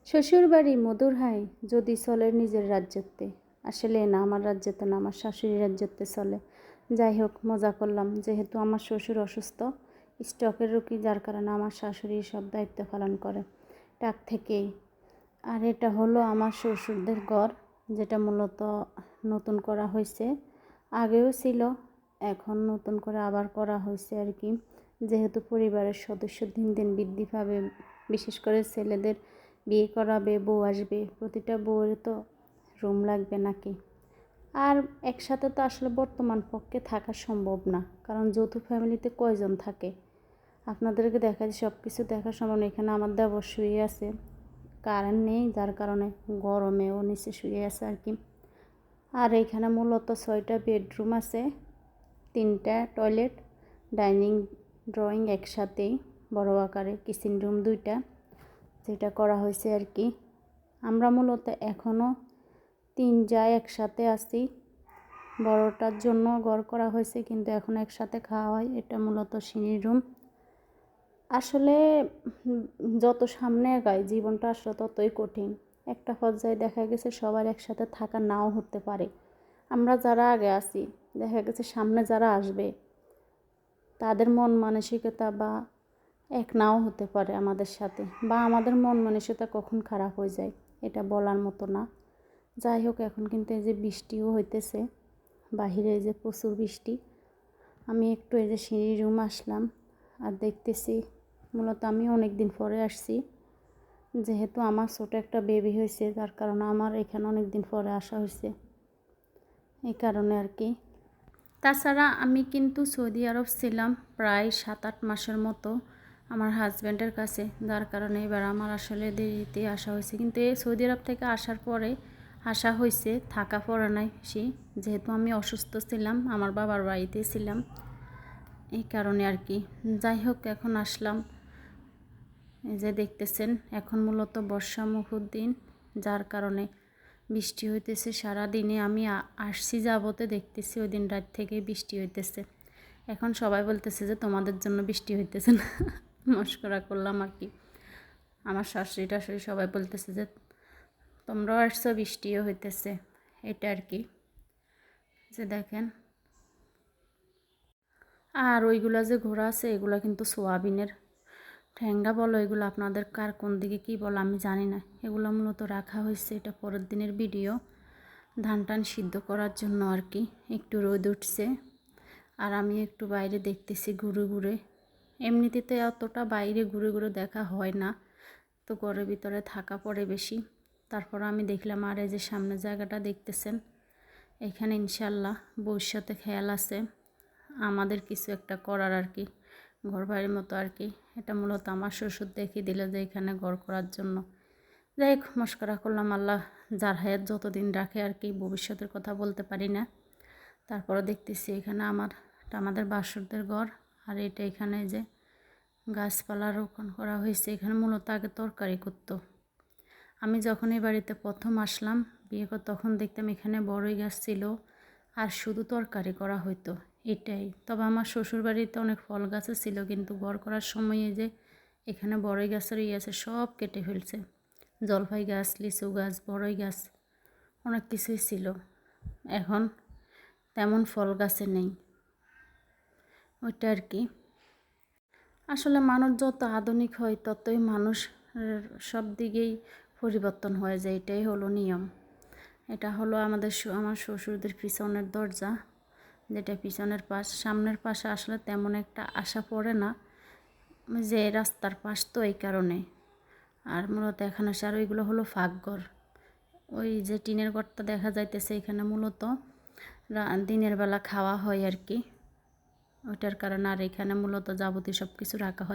শ্বশুরবাড়ি মধুর হাই যদি চলে নিজের রাজ্যতে। আসলে না, আমার রাজ্যতে না, আমার শাশুড়ির রাজ্যতে চলে। যাই হোক, মজা করলাম। যেহেতু আমার শ্বশুর অসুস্থ, স্ট্রোকের রোগী, যার কারণে আমার শাশুড়ি সব দায়িত্ব পালন করে টাক থেকেই। আর এটা হলো আমার শ্বশুরদের ঘর, যেটা মূলত নতুন করা হয়েছে। আগেও ছিল, এখন নতুন করে আবার করা হয়েছে আর কি। যেহেতু পরিবারের সদস্য দিন দিন বৃদ্ধি পাবে, বিশেষ করে ছেলেদের বিয়ে করাবে, বউ আসবে, প্রতিটা বউয়ের তো রুম লাগবে নাকি। আর একসাথে তো আসলে বর্তমান পক্ষে থাকা সম্ভব না, কারণ যৌথ ফ্যামিলিতে কয়জন থাকে আপনাদেরকে দেখা যায়, সব কিছু দেখা সম্ভব না। এখানে আমার দেবর শুয়ে আছে, কারেন্ট নেই, যার কারণে গরমে ও নিচে শুয়ে আছে আর কি। আর এখানে মূলত 6টা বেডরুম আছে, 3টা টয়লেট, ডাইনিং ড্রয়িং একসাথেই বড় আকারে, কিচেন রুম 2টা, যেটা করা হয়েছে আর কি। আমরা মূলত এখনও 3 জায় একসাথে আছি। বড়টার জন্য ঘর করা হয়েছে, কিন্তু এখন একসাথে খাওয়া হয়। এটা মূলত সিঁড়ির রুম। আসলে যত সামনে এগায় জীবনটা আসলে ততই কঠিন। একটা পর্যায়ে দেখা গেছে সবার একসাথে থাকা নাও হতে পারে। আমরা যারা আগে আছি, দেখা গেছে সামনে যারা আসবে তাদের মন মানসিকতা বা এক নাও হতে পারে আমাদের সাথে, বা আমাদের মন মানসিকতা কখন খারাপ হয়ে যায় এটা বলার মতো না। যাই হোক, এখন কিন্তু এই যে বৃষ্টিও হইতেছে, বাহিরে এই যে প্রচুর বৃষ্টি। আমি একটু এই যে সিঁড়ির রুম আসলাম, আর দেখতেছি মূলত আমি অনেক দিন পরে আসছি। যেহেতু আমার ছোট একটা বেবি হয়েছে, যার কারণে আমার এখানে অনেক দিন পরে আসা হয়েছে, এই কারণে আর কি। তাছাড়া আমি কিন্তু সৌদি আরব ছিলাম প্রায় 7-8 মাসের মতো আমার হাজব্যান্ডের কাছে, যার কারণে এবার আমার আসলে দেরিতে আসা হয়েছে। কিন্তু এই সৌদি আরব থেকে আসার পরে আসা হয়েছে, থাকা পড়ে নাই বেশি, যেহেতু আমি অসুস্থ ছিলাম, আমার বাবার বাড়িতে ছিলাম, এই কারণে আর কি। যাই হোক, এখন আসলাম। এই যে দেখতেছেন, এখন মূলত বর্ষামুখর দিন, যার কারণে বৃষ্টি হইতেছে সারাদিনে। আমি আসছি যাবতে দেখতেছি ওই দিন রাত থেকে বৃষ্টি হইতেছে। এখন সবাই বলতেছে যে তোমাদের জন্য বৃষ্টি হইতেছে না। মস্করা করলাম আর কি। আমার শাশুড়ি টাশুড়ি সবাই বলতেছে যে তোমরাও আসছো, বৃষ্টিও হইতেছে, এটা আর কি। যে দেখেন, আর ওইগুলা যে ঘোড়া আছে, এগুলা কিন্তু সোয়াবিনের ঠ্যাংরা বলো, এগুলো আপনাদের কার কোন দিকে কী বলো আমি জানি না। এগুলো মূলত রাখা হয়েছে, এটা পরের দিনের ভিডিও, ধান টান সিদ্ধ করার জন্য আর কি। একটু রোদ উঠছে, আর আমি একটু বাইরে দেখতেছি ঘুরে ঘুরে। এমনিতে অতটা বাইরে ঘুরে ঘুরে দেখা হয় না, তো ঘরের ভিতরে থাকা পড়ে বেশি। তারপর আমি দেখলাম, আর এই যে সামনের জায়গাটা দেখতেছেন, এখানে ইনশাল্লাহ ভবিষ্যতে খেয়াল আছে আমাদের কিছু একটা করার আর কি, ঘর বাড়ির মতো আর কি। এটা মূলত আমার শ্বশুর দেখিয়ে দিল যে এখানে ঘর করার জন্য। যাই হোক, মস্করা করলাম। আল্লাহ যার হায়াত যতদিন রাখে আর কি, ভবিষ্যতের কথা বলতে পারি না। তারপরে দেখতেছি এখানে আমাদের বাসুরদের ঘর, আর এটা এখানে যে গাছপালা রোপণ করা হয়েছে। এখানে মূলত আগে তরকারি করতো। আমি যখন এই বাড়িতে প্রথম আসলাম বিয়ে করে, তখন দেখতাম এখানে বড়ই গাছ ছিল, আর শুধু তরকারি করা হইতো, এটাই। তবে আমার শ্বশুর বাড়িতে অনেক ফল গাছও ছিল, কিন্তু ঘর করার সময় যে এখানে বড়ই গাছের আছে সব কেটে ফেলছে। জলপাই গাছ, লিচু গাছ, বড়ই গাছ, অনেক কিছুই ছিল। এখন তেমন ফল গাছে নেই, ওইটা আর কি। আসলে মানুষ যত আধুনিক হয় ততই মানুষ সব দিকেই পরিবর্তন হয়ে যায়, এটাই হলো নিয়ম। এটা হলো আমার শ্বশুরদের পিছনের দরজা, যেটা পিছনের পাশ। সামনের পাশে আসলে তেমন একটা আশা পড়ে না, যে রাস্তার পাশ তো, এই কারণে। আর মূলত এখানে আর ওইগুলো হলো ফাঁকঘর। ওই যে টিনের ঘরটা দেখা যাইতেছে, এখানে মূলত দিনের বেলা খাওয়া হয় আর কি, ওইটার কারণে। আর এখানে মূলত যাবতীয় সব কিছু রাখা হয়।